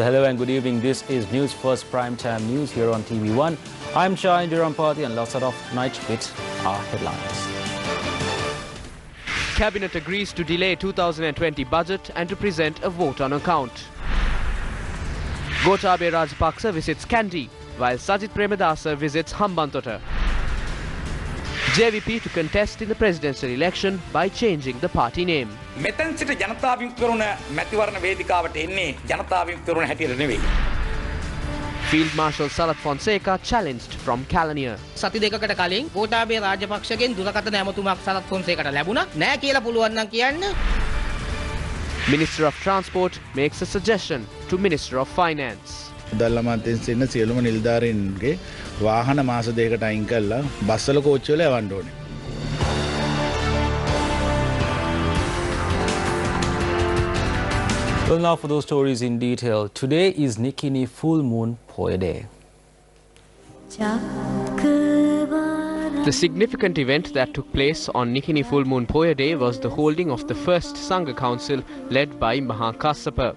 Well, hello and good evening. This is News First Primetime News here on TV1. I'm Shah Indirampati and let's start off tonight with our headlines. Cabinet agrees to delay 2020 budget and to present a vote on account. Gotabe Rajapaksa visits Kandy, while Sajith Premadasa visits Hambantota. JVP to contest in the presidential election by changing the party name. මෙතෙන් සිට ජනතා විමුක්තිකරණ මැතිවරණ වේදිකාවට එන්නේ ජනතා විමුක්තිකරණ හැටියට නෙවෙයි. Field Marshal Sarath Fonseca challenged from Kalaniya. සති දෙකකට කලින් ගෝඨාභය රාජපක්ෂගෙන් දුරකථන ඇමතුමක් සරත් ෆොන්සේකට ලැබුණා. නෑ කියලා පුළුවන් නම් කියන්න. Minister of Transport makes a suggestion to Minister of Finance. දල්ලමන්තෙන් සිටින සියලුම නිලධාරීන්ගේ වාහන මාස දෙකකට අයින් කරලා බස්වල කෝච්චි වල යවන්න ඕනේ. Well, now for those stories in detail. Today is Nikini Full Moon Poya Day. The significant event that took place on Nikini Full Moon Poya Day was the holding of the first Sangha Council led by Mahakassapa.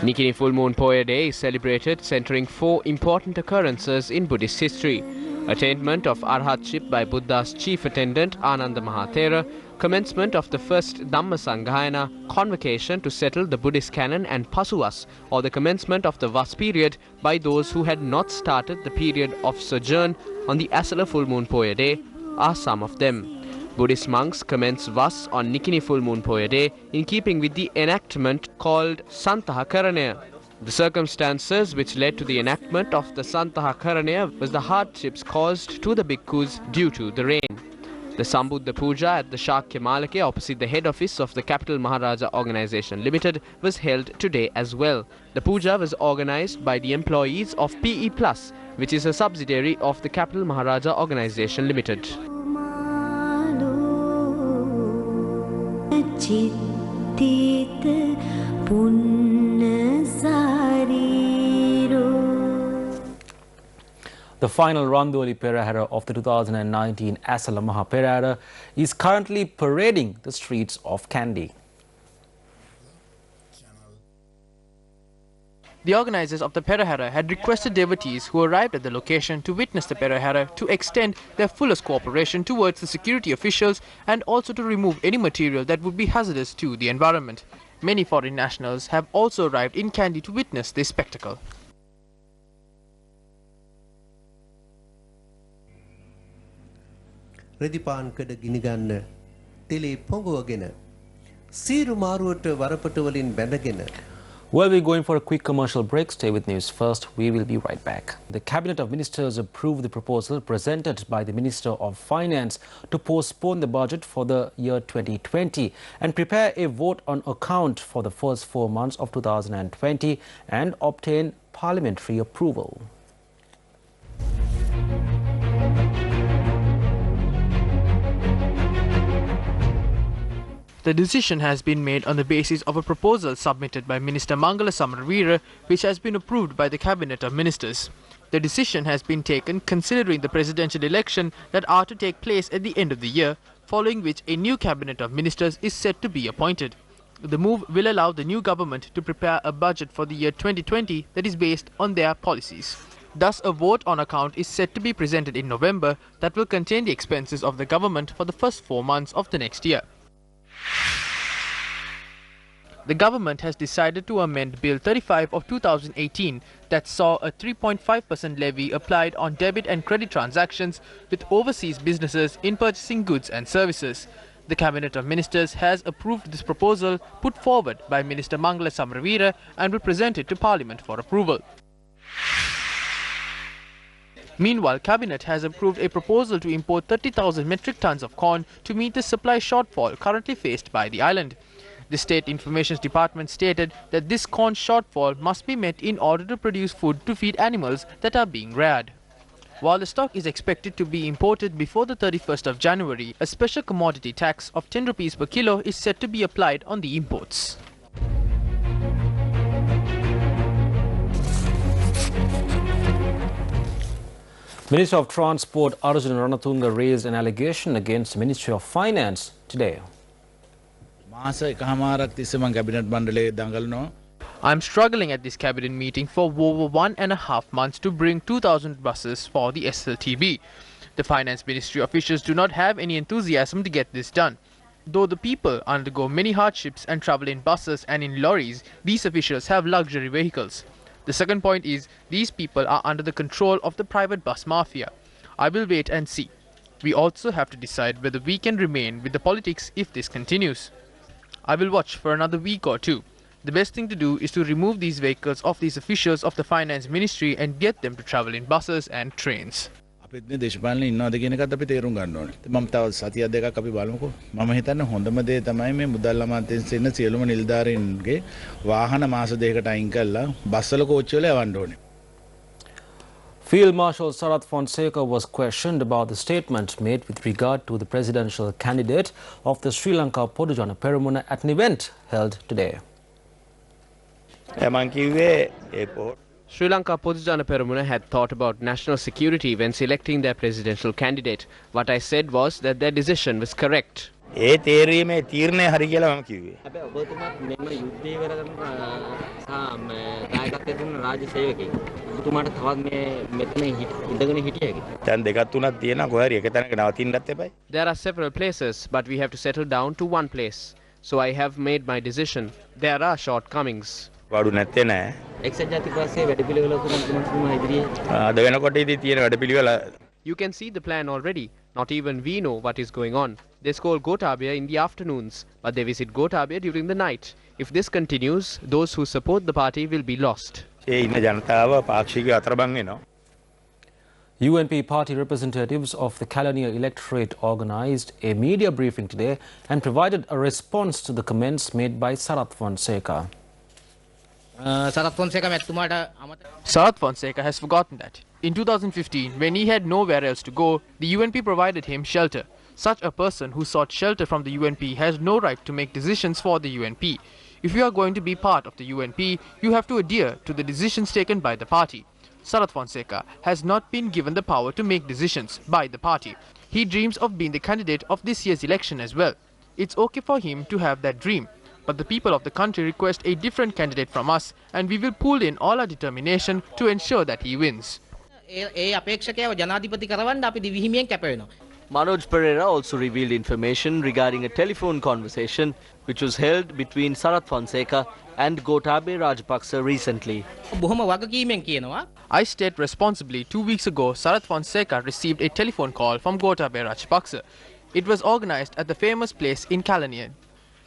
Nikini Full Moon Poya Day is celebrated centering 4 important occurrences in Buddhist history: attainment of Arhatship by Buddha's chief attendant Ananda Mahathera, commencement of the first Dhamma Sanghayana, convocation to settle the Buddhist canon, and Pasuvas, or the commencement of the Vas period by those who had not started the period of sojourn on the Asala Full Moon Poya Day, are some of them. Buddhist monks commence Vas on Nikini Full Moon Poya Day in keeping with the enactment called Santaha Karanaya. The circumstances which led to the enactment of the Santaha Karanaya was the hardships caused to the bhikkhus due to the rain. The Sambuddha Puja at the Shakya Malake opposite the head office of the Capital Maharaja Organisation Limited was held today as well. The puja was organised by the employees of PE Plus, which is a subsidiary of the Capital Maharaja Organisation Limited. The final Randoli Perahera of the 2019 Asala Maha Perahera is currently parading the streets of Kandy. The organisers of the Perahera had requested devotees who arrived at the location to witness the Perahera to extend their fullest cooperation towards the security officials and also to remove any material that would be hazardous to the environment. Many foreign nationals have also arrived in Kandy to witness this spectacle. රෙදිපාන්කඩ ගිනිගන්න තෙලේ පොඟවගෙන සීරු මාරුවට වරපට වලින් බැඳගෙන. Well, we're going for a quick commercial break. Stay with News First. We will be right back. The Cabinet of Ministers approved the proposal presented by the Minister of Finance to postpone the budget for the year 2020 and prepare a vote on account for the first 4 months of 2020 and obtain parliamentary approval. The decision has been made on the basis of a proposal submitted by Minister Mangala Samaraweera, which has been approved by the Cabinet of Ministers. The decision has been taken considering the presidential election that are to take place at the end of the year, following which a new Cabinet of Ministers is set to be appointed. The move will allow the new government to prepare a budget for the year 2020 that is based on their policies. Thus, a vote on account is set to be presented in November that will contain the expenses of the government for the first 4 months of the next year. The government has decided to amend Bill 35 of 2018 that saw a 3.5% levy applied on debit and credit transactions with overseas businesses in purchasing goods and services. The Cabinet of Ministers has approved this proposal put forward by Minister Mangala Samaraweera and will present it to Parliament for approval. Meanwhile, Cabinet has approved a proposal to import 30,000 metric tons of corn to meet the supply shortfall currently faced by the island. The State Information Department stated that this corn shortfall must be met in order to produce food to feed animals that are being reared. While the stock is expected to be imported before the 31st of January, a special commodity tax of 10 rupees per kilo is set to be applied on the imports. Minister of Transport Arjun Ranatunga raised an allegation against the Ministry of Finance today. I'm struggling at this cabinet meeting for over 1.5 months to bring 2,000 buses for the SLTB. The Finance Ministry officials do not have any enthusiasm to get this done. Though the people undergo many hardships and travel in buses and in lorries, these officials have luxury vehicles. The second point is, these people are under the control of the private bus mafia. I will wait and see. We also have to decide whether we can remain with the politics if this continues. I will watch for another week or two. The best thing to do is to remove these vehicles of these officials of the Finance Ministry and get them to travel in buses and trains. අපිත් මේ දේශපාලනේ ඉන්නවද කියන එකත් අපි තේරුම් ගන්න ඕනේ. මම තව සතියක් දෙකක් අපි බලමුකෝ. මම හිතන්නේ හොඳම දේ තමයි මේ මුදල් අමාත්‍යාංශයේ ඉන්න සියලුම නිලධාරීන්ගේ වාහන මාස දෙකකට අයින් කරලා බස්වල කෝච්චි වල යවන්න ඕනේ. Field Marshal Sarath Fonseca was questioned about the statement made with regard to the presidential candidate of the Sri Lanka Podujana Peramuna at an event held today. Sri Lanka Podujana Peramuna had thought about national security when selecting their presidential candidate. What I said was that their decision was correct. ඒ තේරීමේ තීරණය හරි කියලා මම කිව්වේ. හැබැයි ඔබතුමාත් මෙන්න යුද්ධය ඉවර කරන නායකත්වයේ දුන්න රාජ්‍ය සේවකයෙක්. ඔබතුමාට තවත් මේ මෙතන ඉඳගෙන හිටියේක. දැන් දෙකක් තුනක් තියෙනවා කොහේ හරි එක තැනක නවතින්නත් එපයි. There are several places, but we have to settle down to one place. So I have made my decision. There are shortcomings. වඩු නැත්තේ නෑ. එක්සත් ජාතික පස්සේ වැඩපිළිවෙල තුමා ඉදිරියේ අද වෙනකොට ඉතින් තියෙන වැඩපිළිවෙල. You can see the plan already. Not even we know what is going on. They score Gotabaya in the afternoons, but they visit Gotabaya during the night. If this continues, those who support the party will be lost. ඒ ඉන්න ජනතාව පාක්ෂිකව අතරබන් වෙනවා. UNP party representatives of the Kalaniya electorate organised a media briefing today and provided a response to the comments made by Sarath Fonseca. Sarath Fonseca has forgotten that. In 2015, when he had nowhere else to go, the UNP provided him shelter. Such a person who sought shelter from the UNP has no right to make decisions for the UNP. If you are going to be part of the UNP, you have to adhere to the decisions taken by the party. Sarath Fonseca has not been given the power to make decisions by the party. He dreams of being the candidate of this year's election as well. It's okay for him to have that dream. But the people of the country request a different candidate from us, and we will pool in all our determination to ensure that he wins. Manoj Pereira also revealed information regarding a telephone conversation which was held between Sarath Fonseca and Gotabaya Rajapaksa recently. I state responsibly 2 weeks ago, Sarath Fonseca received a telephone call from Gotabaya Rajapaksa. It was organized at the famous place in Kalaniya.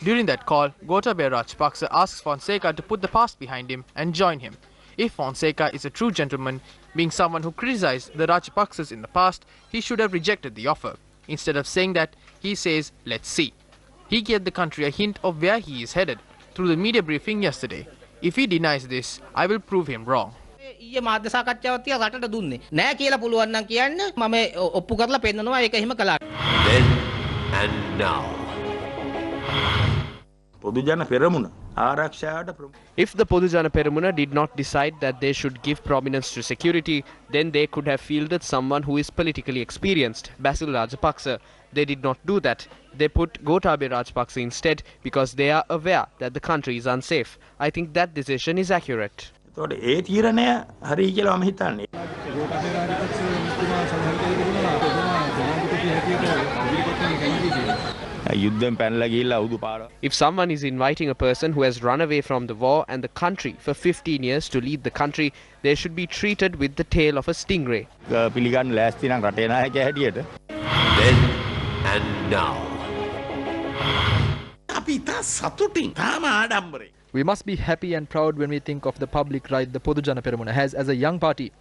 During that call, Gotabaya Rajapaksa asks Fonseca to put the past behind him and join him. If Fonseca is a true gentleman, being someone who criticized the Rajapaksas in the past, he should have rejected the offer. Instead of saying that, he says, let's see. He gave the country a hint of where he is headed through the media briefing yesterday. If he denies this, I will prove him wrong. ඊයේ මාධ්‍ය සාකච්ඡාවක් තියා රටට දුන්නේ නෑ කියලා පුළුවන් නම් කියන්න මම ඔප්පු කරලා පෙන්නනවා ඒක එහෙම කළා. Then and now. පොදුජන පෙරමුණ ආරක්ෂාවට If the Podujana Peramuna did not decide that they should give prominence to security, then they could have fielded someone who is politically experienced, Basil Rajapaksa. They did not do that. They put Gotabaya Rajapaksa instead because they are aware that the country is unsafe. I think that decision is accurate. ඒතකොට ඒ තීරණය හරි කියලා මම හිතන්නේ. යුද්ධෙන් පැනලා ගිහිල්ලා අවුරුදු පාර. If someone is inviting a person who has run away from the war and the country for 15 years to lead the country, they should be treated with the tail of a stingray. පිළිගන්න ලෑස්ති නම් රටේ නායකයා හැටියට. Then and now. අපි තා සතුටින් තාම ආඩම්බරේ. We must be happy and proud when we think of the public right the Podujana Peramuna has as a young party.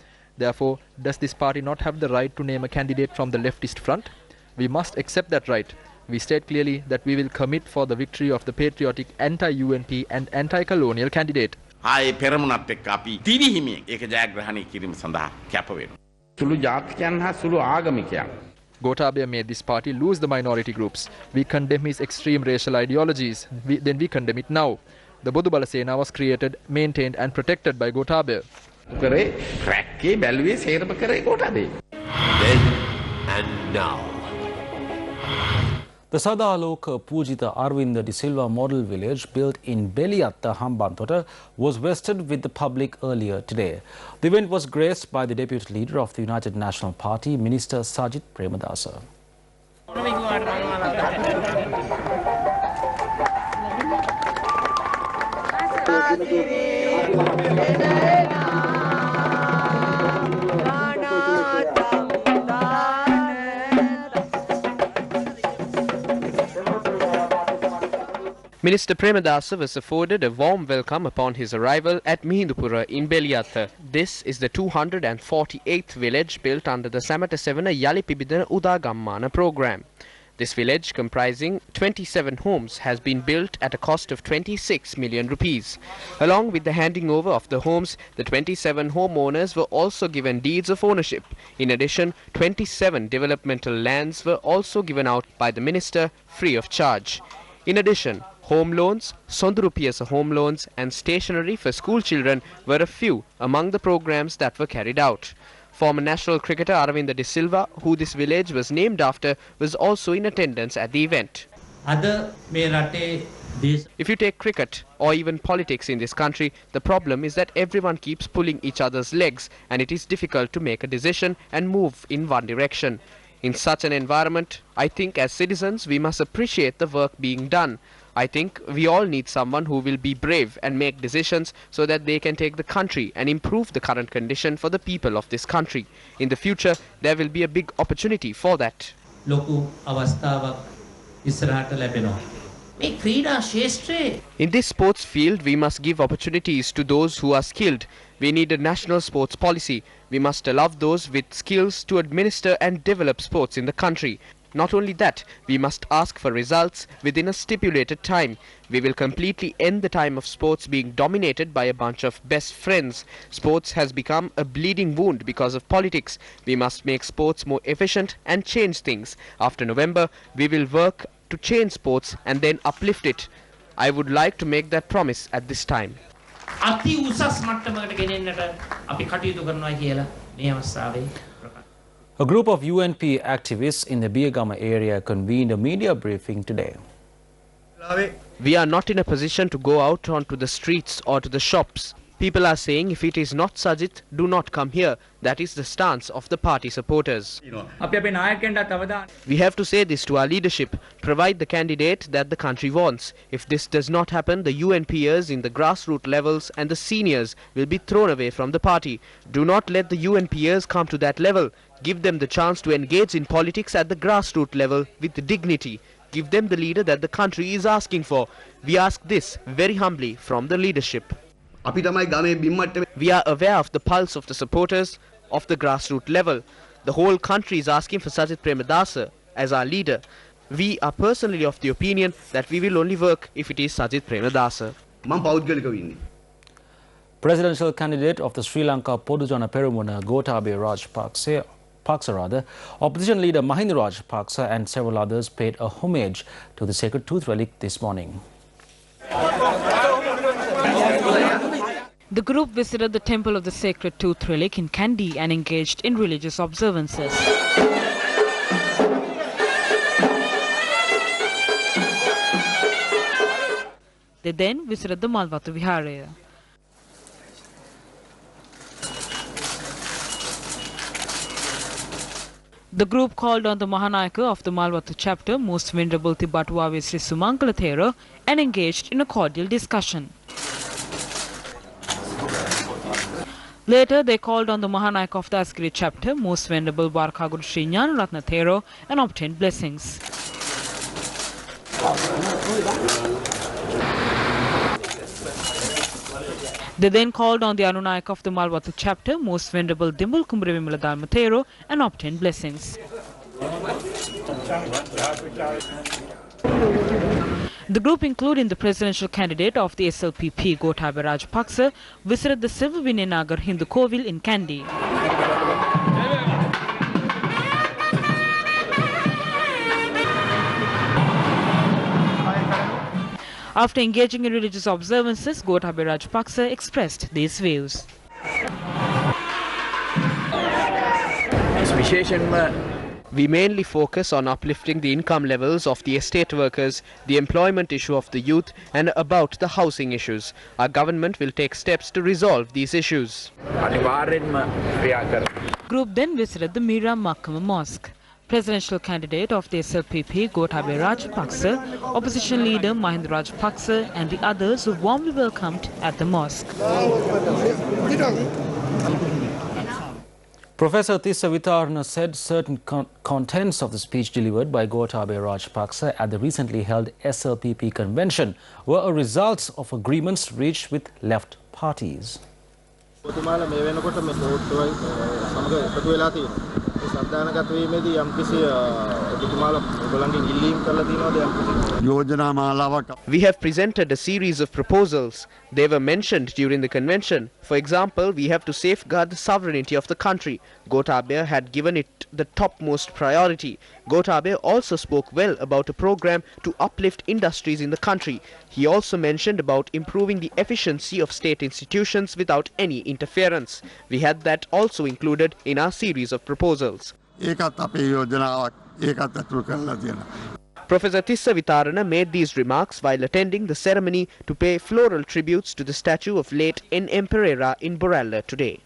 Therefore, does this party not have the right to name a candidate from the leftist front? We must accept that right. We state clearly that we will commit for the victory of the patriotic anti-UNP and anti-colonial candidate. ආයේ පෙරමුණත් එක්ක අපි තිරිහිමියෙන් ඒක ජයග්‍රහණය කිරීම සඳහා කැප වෙනවා. සුළු ජාතිකයන් හා සුළු ආගමිකයන්. Gotabaya made this party lose the minority groups. We condemn his extreme racial ideologies. Then we condemn it now. The Bodu Bala Sena was created, maintained and protected by Gotabaya. කරේ රැක්කේ බැලුවේ සේරම කරේ Gotabaya. Then and now. The Sadaloka Pujita Arvinda de Silva model village built in Beliatta, Hambantota was vested with the public earlier today. The event was graced by the deputy leader of the United National Party, Minister Sajit Premadasa. Minister Premadasa was afforded a warm welcome upon his arrival at Mihindupura in Beliatha. This is the 248th village built under the Samata Sevana Yali Pibidana Udagammana program. This village, comprising 27 homes, has been built at a cost of 26 million rupees. Along with the handing over of the homes, the 27 homeowners were also given deeds of ownership. In addition, 27 developmental lands were also given out by the minister free of charge. In addition, home loans, Sondurupiyasa home loans and stationery for school children were a few among the programs that were carried out. Former national cricketer Arvinda de Silva, who this village was named after, was also in attendance at the event. If you take cricket or even politics in this country, the problem is that everyone keeps pulling each other's legs and it is difficult to make a decision and move in one direction. In such an environment, I think as citizens we must appreciate the work being done. I think we all need someone who will be brave and make decisions so that they can take the country and improve the current condition for the people of this country. In the future, there will be a big opportunity for that. In this sports field, we must give opportunities to those who are skilled. We need a national sports policy. We must allow those with skills to administer and develop sports in the country. Not only that, we must ask for results within a stipulated time. We will completely end the time of sports being dominated by a bunch of best friends. Sports has become a bleeding wound because of politics. We must make sports more efficient and change things. After November, we will work to change sports and then uplift it. I would like to make that promise at this time. A group of UNP activists in the Biyagama area convened a media briefing today. We are not in a position to go out onto the streets or to the shops. People are saying if it is not Sajit, do not come here. That is the stance of the party supporters. We have to say this to our leadership. Provide the candidate that the country wants. If this does not happen, the UNPers in the grassroots levels and the seniors will be thrown away from the party. Do not let the UNPers come to that level. Give them the chance to engage in politics at the grassroots level with dignity. Give them the leader that the country is asking for. We ask this very humbly from the leadership. We are aware of the pulse of the supporters of the grassroots level. The whole country is asking for Sajit Premadasa as our leader. We are personally of the opinion that we will only work if it is Sajit Premadasa. Presidential candidate of the Sri Lanka Podujana Peramuna Gotabaya Rajapaksa, opposition leader Mahinda Rajapaksa and several others paid a homage to the sacred tooth relic this morning. The group visited the temple of the sacred tooth relic in Kandy and engaged in religious observances. They then visited the Malvatu Viharaya. The group called on the Mahanayaka of the Malvatu chapter, Most Venerable Tibatwave Sri Sumankala Thera, and engaged in a cordial discussion. Later, they called on the Mahanayaka of the Asgiri chapter, Most Venerable Varkaguru Sri Jnanaratna Thero, and obtained blessings. They then called on the Anunayaka of the Malvatu chapter, Most Venerable Dimbul Kumbre Vimala Dharma Thero, and obtained blessings. The group, including the presidential candidate of the SLPP Gotabaya Rajapaksa, visited the Silva Vinayanagar Hindu Kovil in Kandy. After engaging in religious observances, Gotabaya Rajapaksa expressed these We mainly focus on uplifting the income levels of the estate workers, the employment issue of the youth and about the housing issues. Our government will take steps to resolve these issues. Group then visited the Mira Makama Mosque. Presidential candidate of the SLPP, Gotabaya Rajapaksa, opposition leader Mahinda Rajapaksa and the others were warmly welcomed at the mosque. Professor Tissa Vitarna said certain contents of the speech delivered by Gotabaya Rajapaksa at the recently held SLPP convention were a result of agreements reached with left parties. We have presented a series of proposals. They were mentioned during the convention. For example, we have to safeguard the sovereignty of the country. Gotabaya had given it the topmost priority. Gotabaya also spoke well about a program to uplift industries in the country. He also mentioned about improving the efficiency of state institutions without any interference. We had that also included in our series of proposals. Professor Tissa Vitarna made these remarks while attending the ceremony to pay floral tributes to the statue of late N.M. Pereira in Borella today.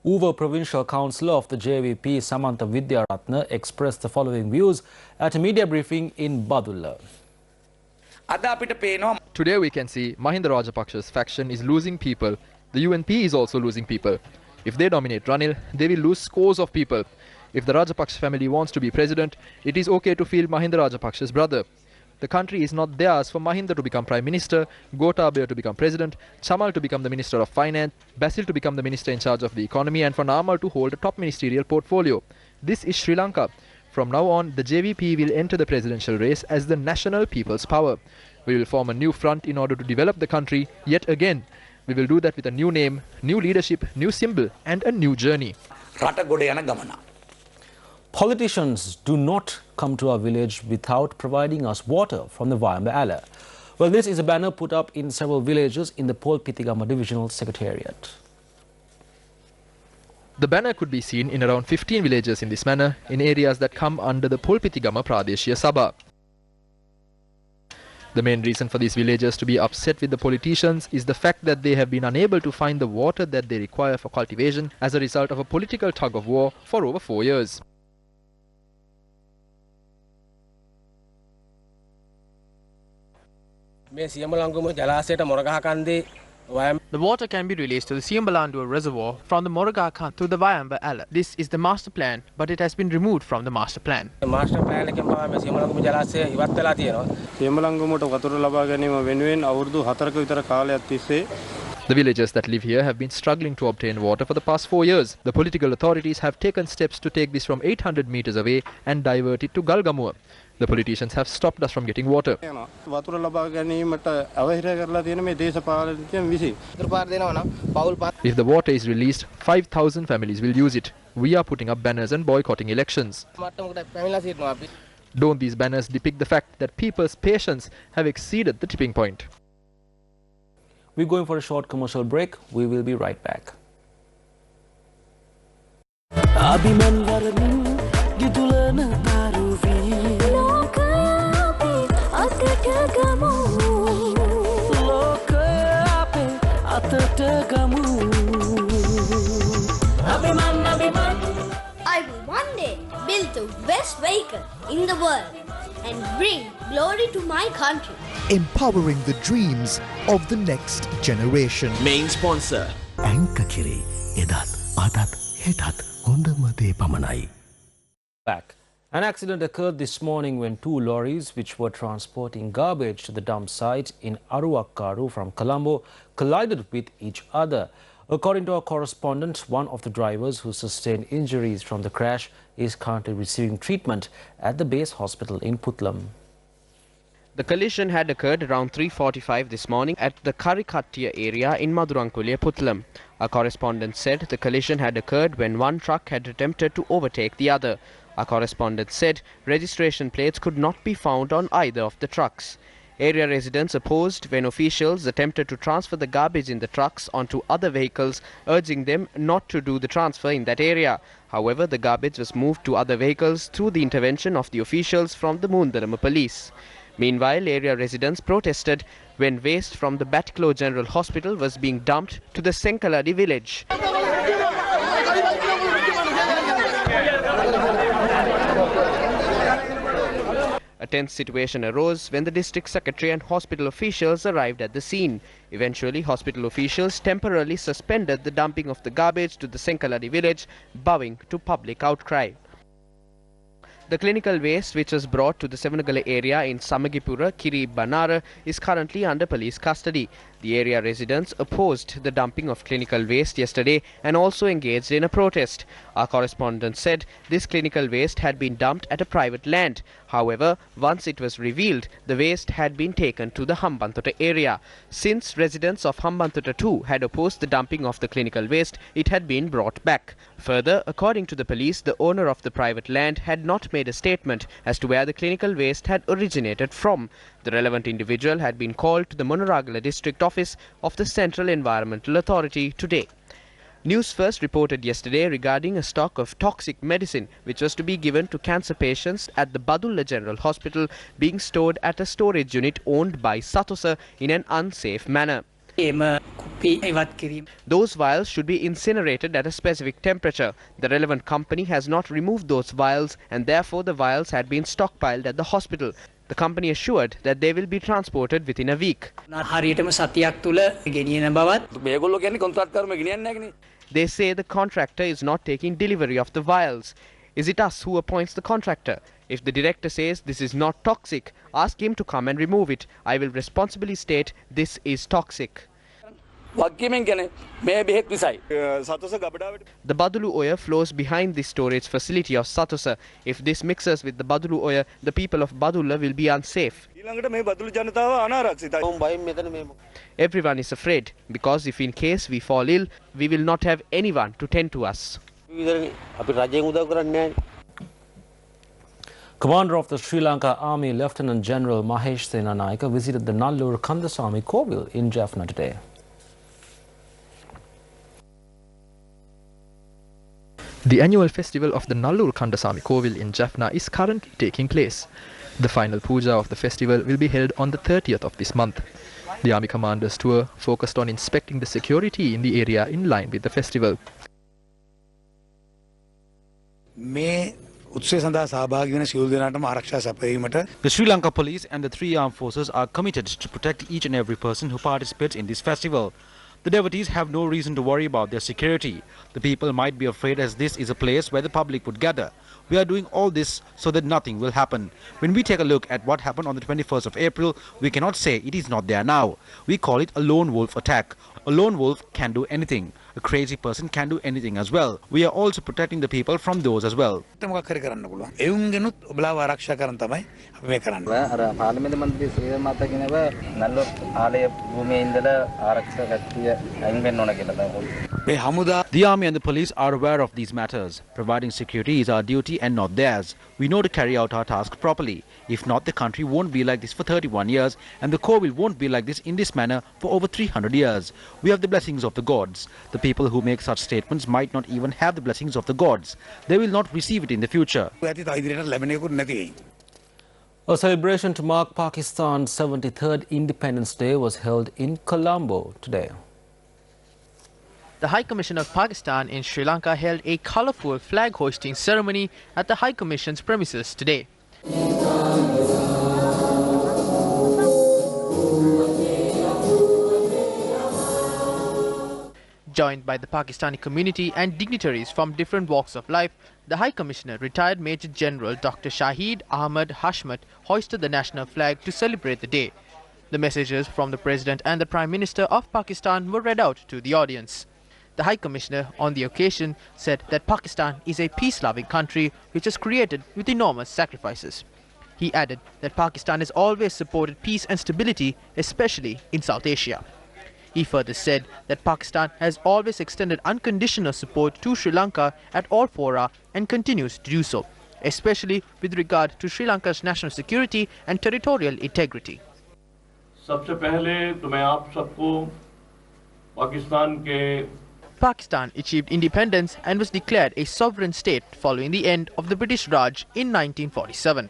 Uva Provincial Councillor of the JVP, Samantha Vidyaratna, expressed the following views at a media briefing in Badulla. Today we can see Mahinda Rajapaksa's faction is losing people. The UNP is also losing people. If they dominate Ranil, they will lose scores of people. If the Rajapaksa family wants to be president, it is okay to feel Mahinda Rajapaksa's brother. The country is not theirs for Mahinda to become Prime Minister, Gotabaya to become President, Chamal to become the Minister of Finance, Basil to become the Minister in charge of the economy and for Namal to hold a top ministerial portfolio. This is Sri Lanka. From now on, the JVP will enter the presidential race as the national people's power. We will form a new front in order to develop the country yet again. We will do that with a new name, new leadership, new symbol and a new journey. Politicians do not come to our village without providing us water from the Vayamba Ala. Well, this is a banner put up in several villages in the Pol Pitigama Divisional Secretariat. The banner could be seen in around 15 villages in this manner in areas that come under the Pol Pitigama Pradeshiya Sabha. The main reason for these villagers to be upset with the politicians is the fact that they have been unable to find the water that they require for cultivation as a result of a political tug of war for over 4 years. The water can be released to the Siambalandua reservoir from the Moragakan to the Vayamba Ala. This is the master plan, but it has been removed from the master plan. The master plan The villagers that live here have been struggling to obtain water for the past 4 years. The political authorities have taken steps to take this from 800 meters away and divert it to Galgamua. The politicians have stopped us from getting water. If the water is released, 5,000 families will use it. We are putting up banners and boycotting elections. Don't these banners depict the fact that people's patience have exceeded the tipping point? We're going for a short commercial break. We will be right back. I will one day build the best vehicle in the world and bring glory to my country. Empowering the dreams of the next generation. Main sponsor Lanka Kiri Edat Adat Hetat Hondamade Pamanai. Back. An accident occurred this morning when two lorries which were transporting garbage to the dump site in Aruakkaru from Colombo collided with each other. According to our correspondent, one of the drivers who sustained injuries from the crash is currently receiving treatment at the base hospital in Puttlam. The collision had occurred around 3:45 this morning at the Karikattia area in Madurankulya, Puttlam. Our correspondent said the collision had occurred when one truck had attempted to overtake the other. Our correspondent said registration plates could not be found on either of the trucks. Area residents opposed when officials attempted to transfer the garbage in the trucks onto other vehicles, urging them not to do the transfer in that area. However, the garbage was moved to other vehicles through the intervention of the officials from the Moondarama police. Meanwhile, area residents protested when waste from the Batclo General Hospital was being dumped to the Senkaladi village. A tense situation arose when the district secretary and hospital officials arrived at the scene. Eventually, hospital officials temporarily suspended the dumping of the garbage to the Senkaladi village, bowing to public outcry. The clinical waste, which was brought to the Sevanagala area in Samagipura, Kiri Banara, is currently under police custody. The area residents opposed the dumping of clinical waste yesterday and also engaged in a protest. Our correspondent said this clinical waste had been dumped at a private land. However, once it was revealed, the waste had been taken to the Hambantota area. Since residents of Hambantota too had opposed the dumping of the clinical waste, it had been brought back. Further, according to the police, the owner of the private land had not made a statement as to where the clinical waste had originated from. The relevant individual had been called to the Monoragala district office of the Central Environmental Authority today. Newsfirst reported yesterday regarding a stock of toxic medicine which was to be given to cancer patients at the Badulla General Hospital being stored at a storage unit owned by Satosa in an unsafe manner. Those vials should be incinerated at a specific temperature. The relevant company has not removed those vials and therefore the vials had been stockpiled at the hospital. The company assured that they will be transported within a week. They say the contractor is not taking delivery of the vials. Is it us who appoints the contractor? If the director says this is not toxic, ask him to come and remove it. I will responsibly state this is toxic. The Badulu oil flows behind the storage facility of Satosa. If this mixes with the Badulu oil, the people of Badulla will be unsafe. Everyone is afraid because if in case we fall ill, we will not have anyone to tend to us. Commander of the Sri Lanka Army, Lieutenant General Mahesh Senanayake, visited the Nallur Kandasamy Kovil in Jaffna today. The annual festival of the Nallur Kandasamy Kovil in Jaffna is currently taking place. The final puja of the festival will be held on the 30th of this month. The Army Commander's tour focused on inspecting the security in the area in line with the festival. The Sri Lanka Police and the three armed forces are committed to protect each and every person who participates in this festival. The devotees have no reason to worry about their security. The people might be afraid as this is a place where the public would gather. We are doing all this so that nothing will happen. When we take a look at what happened on the 21st of April, we cannot say it is not there now. We call it a lone wolf attack. A lone wolf can do anything. A crazy person can do anything as well. We are also protecting the people from those as well. The army and the police are aware of these matters. Providing security is our duty and not theirs. We know to carry out our task properly. If not, the country won't be like this for 31 years and the Kovil won't be like this in this manner for over 300 years. We have the blessings of the gods. The people who make such statements might not even have the blessings of the gods. They will not receive it in the future. A celebration to mark Pakistan's 73rd Independence Day was held in Colombo today. The High Commission of Pakistan in Sri Lanka held a colourful flag hoisting ceremony at the High Commission's premises today. Joined by the Pakistani community and dignitaries from different walks of life, the High Commissioner, retired Major General Dr. Shahid Ahmad Hashmat, hoisted the national flag to celebrate the day. The messages from the President and the Prime Minister of Pakistan were read out to the audience. The High Commissioner on the occasion said that Pakistan is a peace-loving country which has created with enormous sacrifices. He added that Pakistan has always supported peace and stability, especially in South Asia. He further said that Pakistan has always extended unconditional support to Sri Lanka at all fora and continues to do so, especially with regard to Sri Lanka's national security and territorial integrity. सबसे पहले तो मैं आप सबको पाकिस्तान के Pakistan achieved independence and was declared a sovereign state following the end of the British Raj in 1947.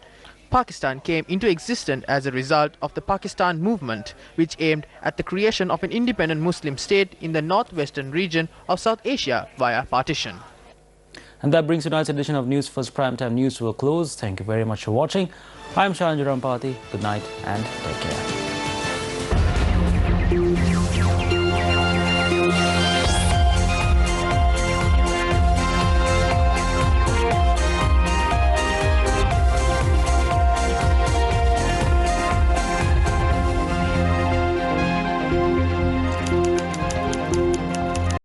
Pakistan came into existence as a result of the Pakistan movement, which aimed at the creation of an independent Muslim state in the northwestern region of South Asia via partition. And that brings tonight's edition of News First Primetime News to a close. Thank you very much for watching. I'm Sharan Jarampati. Good night and take care.